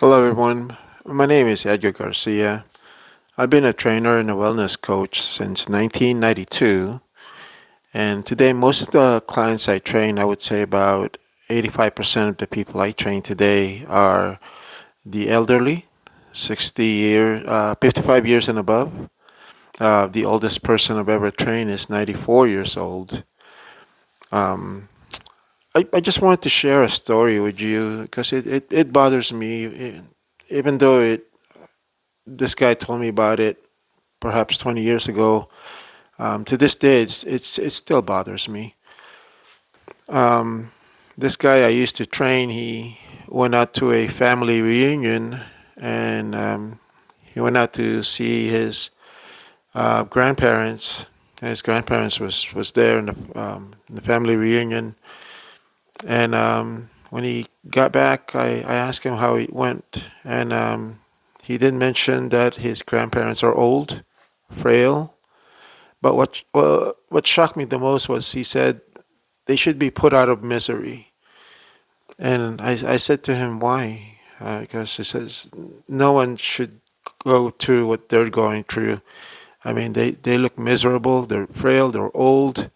Hello, everyone. My name is Edgar Garcia. I've been a trainer and a wellness coach since 1992. And today, most of the clients I train, I would say about 85% of the people I train today are the elderly, 55 years and above. The oldest person I've ever trained is 94 years old. Um, I just wanted to share a story with you because it bothers me, even though this guy told me about it perhaps 20 years ago. To this day, it still bothers me. Um, this guy I used to train, he went out to a family reunion, and he went out to see his grandparents. His grandparents was there in the family reunion, and when he got back, I asked him how it went, and he did mention that his grandparents are old, frail. But what shocked me the most was he said they should be put out of misery. And I said to him, why? Because he says no one should go through what they're going through. I mean, they look miserable, they're frail, they're old.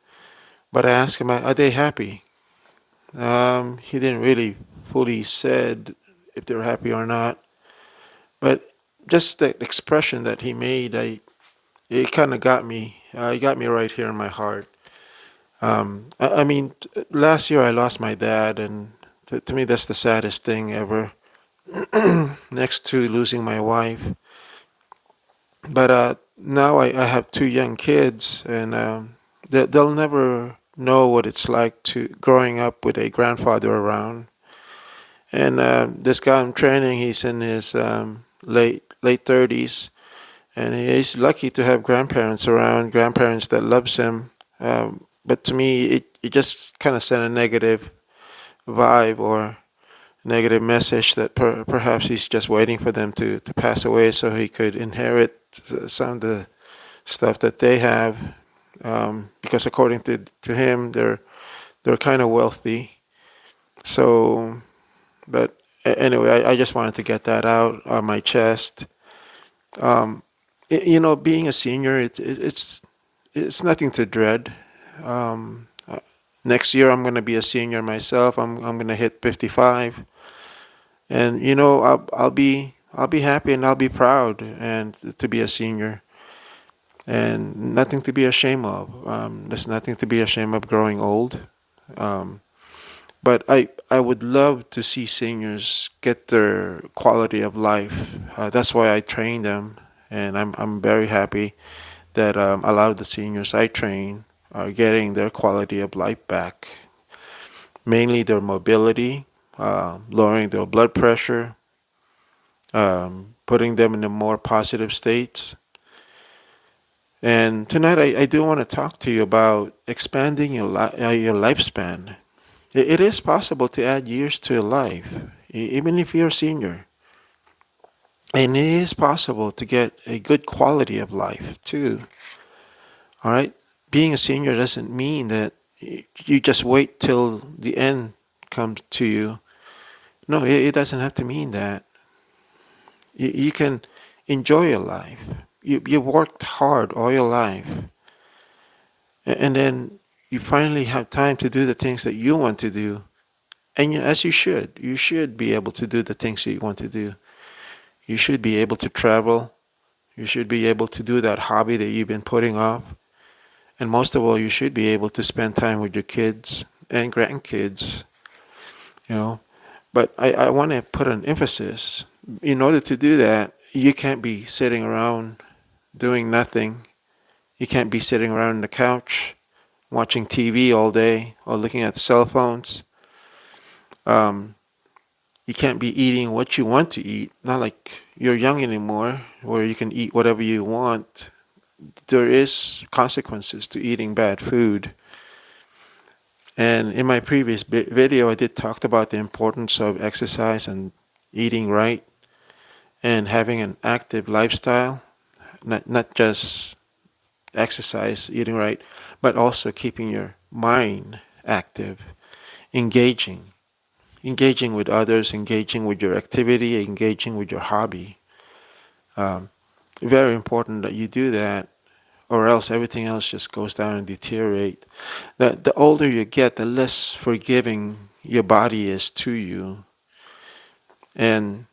But I asked him, are they happy? He didn't really fully said if they're happy or not. But just the expression that he made, it kind of got me. It got me right here in my heart. I mean, last year I lost my dad, and to me that's the saddest thing ever, next to losing my wife. But now I have two young kids, and they'll never know what it's like to growing up with a grandfather around. And this guy I'm training, he's in his late 30s, and he's lucky to have grandparents around, grandparents that loves him. But to me, it just kind of sent a negative vibe or negative message that perhaps he's just waiting for them to pass away so he could inherit some of the stuff that they have. Because according to him, they're kind of wealthy. So, but anyway, I just wanted to get that out on my chest. Um, being a senior, it's nothing to dread. Next year, I'm going to be a senior myself. I'm going to hit 55, and I'll be happy and I'll be proud and to be a senior, and nothing to be ashamed of. There's nothing to be ashamed of growing old. Um, but I would love to see seniors get their quality of life. That's why I train them, and I'm very happy that a lot of the seniors I train are getting their quality of life back, mainly their mobility, lowering their blood pressure, putting them in a more positive state. And tonight I do want to talk to you about expanding your lifespan. It is possible to add years to your life, even if you're a senior. And it is possible to get a good quality of life too. All right? Being a senior doesn't mean that you just wait till the end comes to you. No, it doesn't have to mean that. You can enjoy your life. You worked hard all your life, and then you finally have time to do the things that you want to do. And as you should be able to do the things that you want to do. You should be able to travel. You should be able to do that hobby that you've been putting off. And most of all, you should be able to spend time with your kids and grandkids, you know. But I want to put an emphasis. In order to do that, you can't be sitting around doing nothing. You can't be sitting around on the couch watching TV all day or looking at cell phones. Um, you can't be eating what you want to eat. Not like you're young anymore, where you can eat whatever you want. There is consequences to eating bad food. And in my previous video, I did talk about the importance of exercise and eating right and having an active lifestyle, not just exercise, eating right, but also keeping your mind active, engaging. engaging with others, engaging with your activity, engaging with your hobby. Um, Very important that you do that, or else everything else just goes down and deteriorate. The older you get, the less forgiving your body is to you, and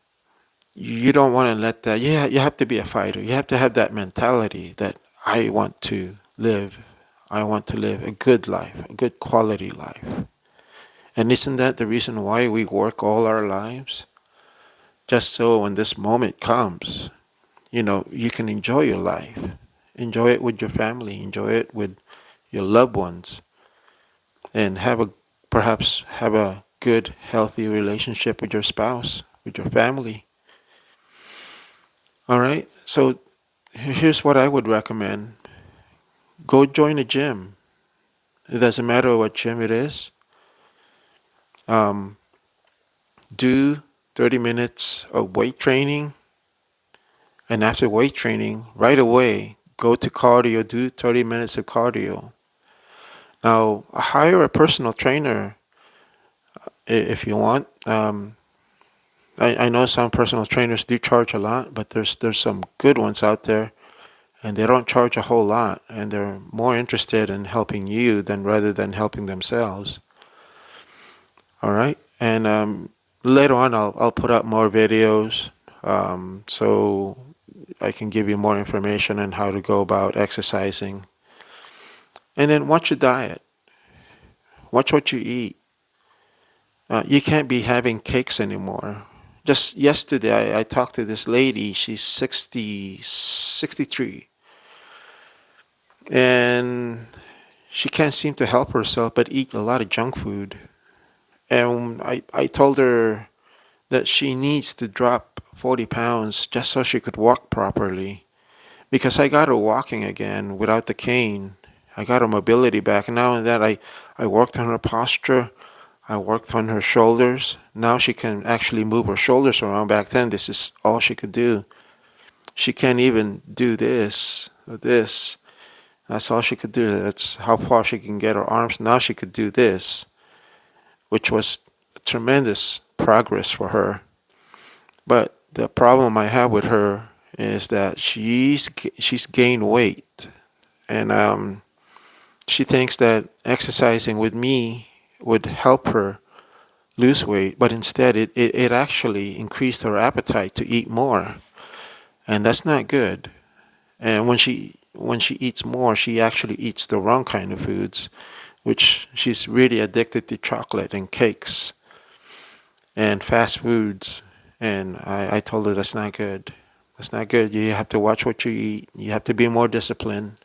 you don't want to let that. Yeah, you have to be a fighter. You have to have that mentality that I want to live. I want to live a good life, a good quality life. And isn't that the reason why we work all our lives? Just so when this moment comes, you can enjoy your life. Enjoy it with your family, enjoy it with your loved ones, and perhaps have a good, healthy relationship with your spouse, with your family. All right? So here's what I would recommend. Go join a gym. It doesn't matter what gym it is. Um, do 30 minutes of weight training, and after weight training, right away, go to cardio, do 30 minutes of cardio. Now, hire a personal trainer if you want. I know some personal trainers do charge a lot, but there's some good ones out there, and they don't charge a whole lot, and they're more interested in helping you than rather than helping themselves. All right, and later on, I'll put up more videos, so I can give you more information on how to go about exercising. And then watch your diet. Watch what you eat. You can't be having cakes anymore. Just yesterday, I talked to this lady. She's 63, and she can't seem to help herself but eat a lot of junk food. And I told her that she needs to drop 40 pounds just so she could walk properly. Because I got her walking again without the cane. I got her mobility back. Now and that I worked on her posture. I worked on her shoulders. Now she can actually move her shoulders around. Back then, this is all she could do. She can't even do this or this. That's all she could do. That's how far she can get her arms. Now she could do this, which was tremendous progress for her. But the problem I have with her is that she's gained weight, and she thinks that exercising with me would help her lose weight, but instead it actually increased her appetite to eat more, and that's not good. And when she eats more, she actually eats the wrong kind of foods, which she's really addicted to chocolate and cakes and fast foods. And I told her that's not good. That's not good. You have to watch what you eat. You have to be more disciplined.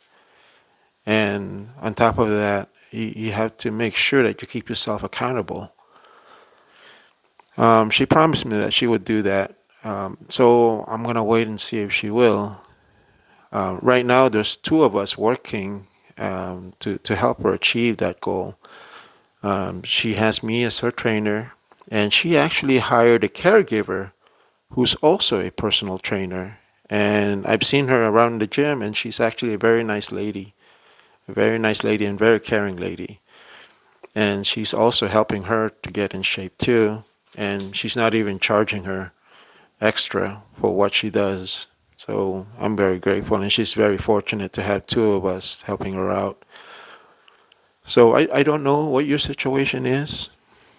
And on top of that, you have to make sure that you keep yourself accountable. She promised me that she would do that. So I'm going to wait and see if she will. Right now, there's two of us working to help her achieve that goal. She has me as her trainer, and she actually hired a caregiver who's also a personal trainer. And I've seen her around the gym, and she's actually a very nice lady, and very caring lady. And she's also helping her to get in shape too. And she's not even charging her extra for what she does. So I'm very grateful, and she's very fortunate to have two of us helping her out. So I don't know what your situation is,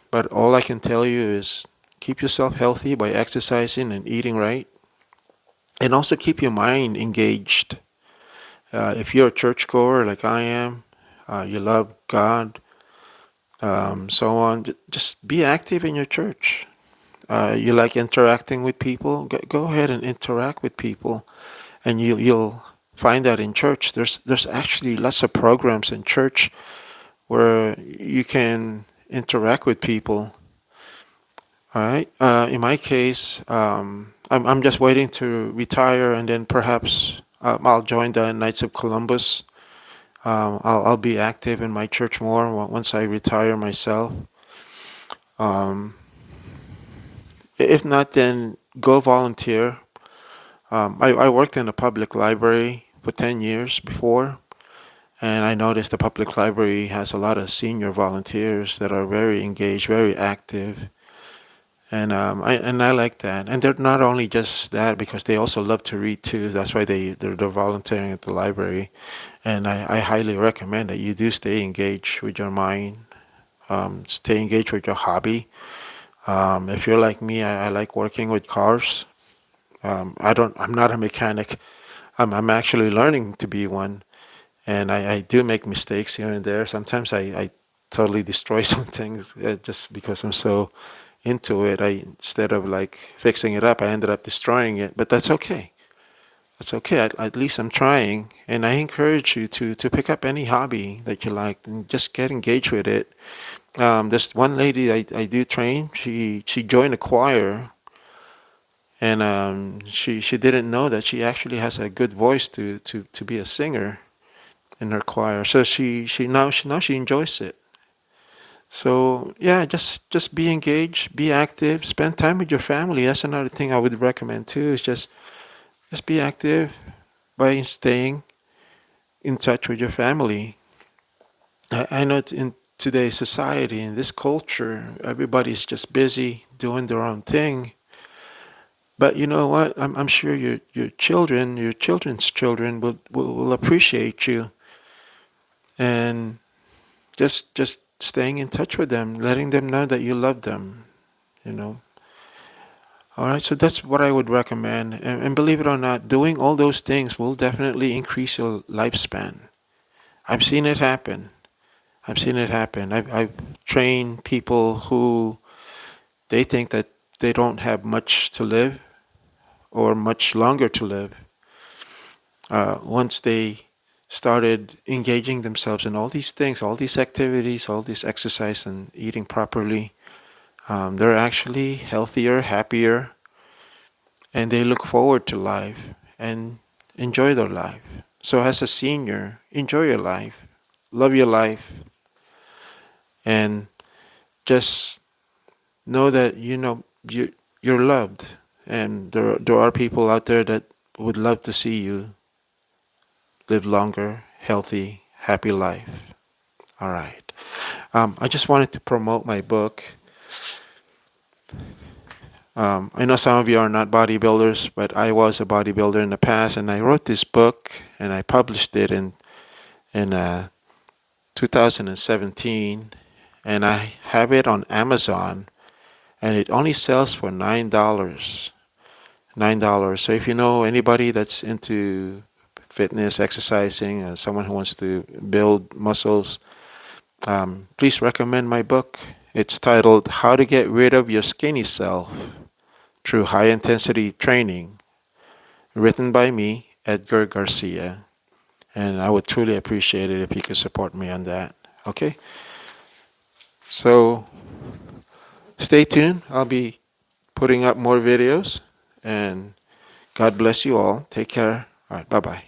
but all I can tell you is keep yourself healthy by exercising and eating right. And also keep your mind engaged. If you're a churchgoer like I am, you love God, so on, just be active in your church. You like interacting with people, go ahead and interact with people, and you'll find that in church. There's actually lots of programs in church where you can interact with people. All right. In my case, I'm just waiting to retire, and then perhaps I'll join the Knights of Columbus. I'll be active in my church more once I retire myself. Um, if not, then go volunteer. I worked in a public library for 10 years before, and I noticed the public library has a lot of senior volunteers that are very engaged, very active. And I like that. And they're not only just that, because they also love to read too. That's why they're volunteering at the library. And I highly recommend that you do stay engaged with your mind, stay engaged with your hobby. If you're like me, I like working with cars. I'm not a mechanic. I'm actually learning to be one, and I do make mistakes here and there. Sometimes I totally destroy some things just because I'm so into it. Instead of like fixing it up, I ended up destroying it. But that's okay. That's okay. At least I'm trying, and I encourage you to pick up any hobby that you like and just get engaged with it. There's one lady I do train. She joined a choir, and she didn't know that she actually has a good voice to be a singer in her choir. So she enjoys it. So yeah, just be engaged, be active, spend time with your family. That's another thing I would recommend too. Is just be active by staying in touch with your family. I know in today's society, in this culture, everybody's just busy doing their own thing. But you know what? I'm sure your children, your children's children will appreciate you, and just staying in touch with them, letting them know that you love them, you know. All right, so that's what I would recommend. And believe it or not, doing all those things will definitely increase your lifespan. I've seen it happen. I've seen it happen. I've trained people who they think that they don't have much to live or much longer to live. Once they started engaging themselves in all these things, all these activities, all this exercise and eating properly, they're actually healthier, happier, and they look forward to life and enjoy their life. So, as a senior, enjoy your life, love your life, and just know that you're loved, and there are people out there that would love to see you live longer, healthy, happy life. All right. I just wanted to promote my book. I know some of you are not bodybuilders, but I was a bodybuilder in the past, and I wrote this book and I published it in 2017, and I have it on Amazon, and it only sells for $9. $9. So if you know anybody that's into fitness, exercising, someone who wants to build muscles, please recommend my book. It's titled "How to Get Rid of Your Skinny Self Through High Intensity Training," written by me, Edgar Garcia. And I would truly appreciate it if you could support me on that. Okay? So stay tuned. I'll be putting up more videos. And God bless you all. Take care. All right. Bye bye.